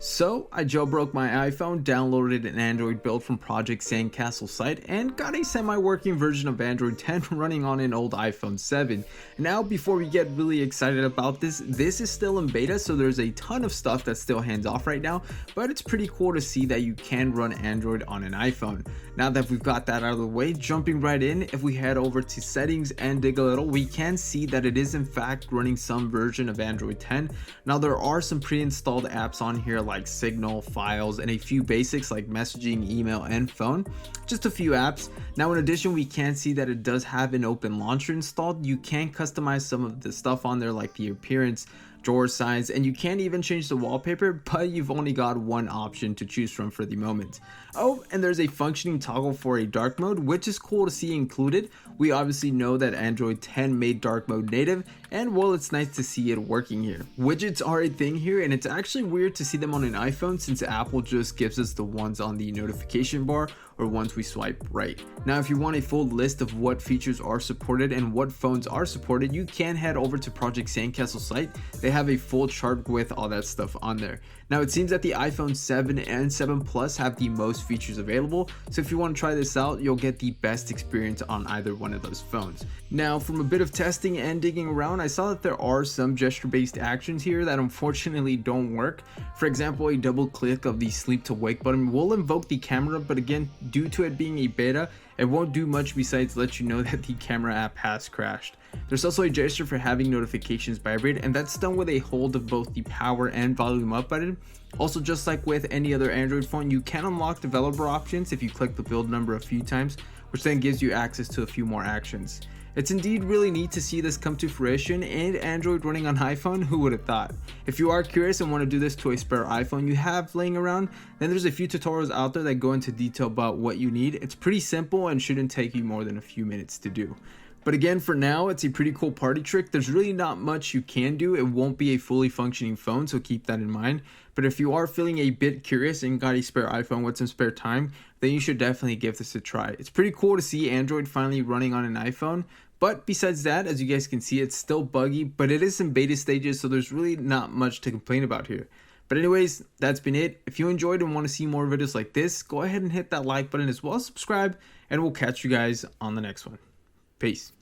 So I jailbroke my iPhone, downloaded an Android build from Project Sandcastle site, and got a semi-working version of Android 10 running on an old iPhone 7. Now, before we get really excited about this is still in beta, so there's a ton of stuff that's still hands off right now, but it's pretty cool to see that you can run Android on an iPhone. Now that we've got that out of the way, jumping right in, if we head over to settings and dig a little, we can see that it is in fact running some version of Android 10. Now there are some pre-installed apps on here like Signal, Files, and a few basics like messaging, email, and phone. Just a few apps. Now in addition, we can see that it does have an open launcher installed. You can customize some of the stuff on there like the appearance, drawer size, and you can even change the wallpaper, but you've only got one option to choose from for the moment. Oh, and there's a functioning toggle for a dark mode, which is cool to see included. We obviously know that Android 10 made dark mode native, and well, it's nice to see it working here. Widgets are a thing here, and it's actually weird to see them on an iPhone since Apple just gives us the ones on the notification bar or once we swipe right. Now, if you want a full list of what features are supported and what phones are supported, you can head over to Project Sandcastle site. They have a full chart with all that stuff on there. Now, it seems that the iPhone 7 and 7 Plus have the most features available, so if you want to try this out, you'll get the best experience on either one of those phones. Now, from a bit of testing and digging around, I saw that there are some gesture-based actions here that unfortunately don't work. For example, a double click of the sleep to wake button will invoke the camera, but again, due to it being a beta, it won't do much besides let you know that the camera app has crashed. There's also a gesture for having notifications vibrate, and that's done with a hold of both the power and volume up button. Also, just like with any other Android phone, you can unlock developer options if you click the build number a few times, which then gives you access to a few more actions. It's indeed really neat to see this come to fruition and Android running on iPhone. Who would have thought? If you are curious and want to do this to a spare iPhone you have laying around, then there's a few tutorials out there that go into detail about what you need. It's pretty simple and shouldn't take you more than a few minutes to do. But again, for now, it's a pretty cool party trick. There's really not much you can do. It won't be a fully functioning phone, so keep that in mind. But if you are feeling a bit curious and got a spare iPhone with some spare time, then you should definitely give this a try. It's pretty cool to see Android finally running on an iPhone. But besides that, as you guys can see, it's still buggy, but it is in beta stages, so there's really not much to complain about here. But anyways, that's been it. If you enjoyed and want to see more videos like this, go ahead and hit that like button as well as subscribe, and we'll catch you guys on the next one. Peace.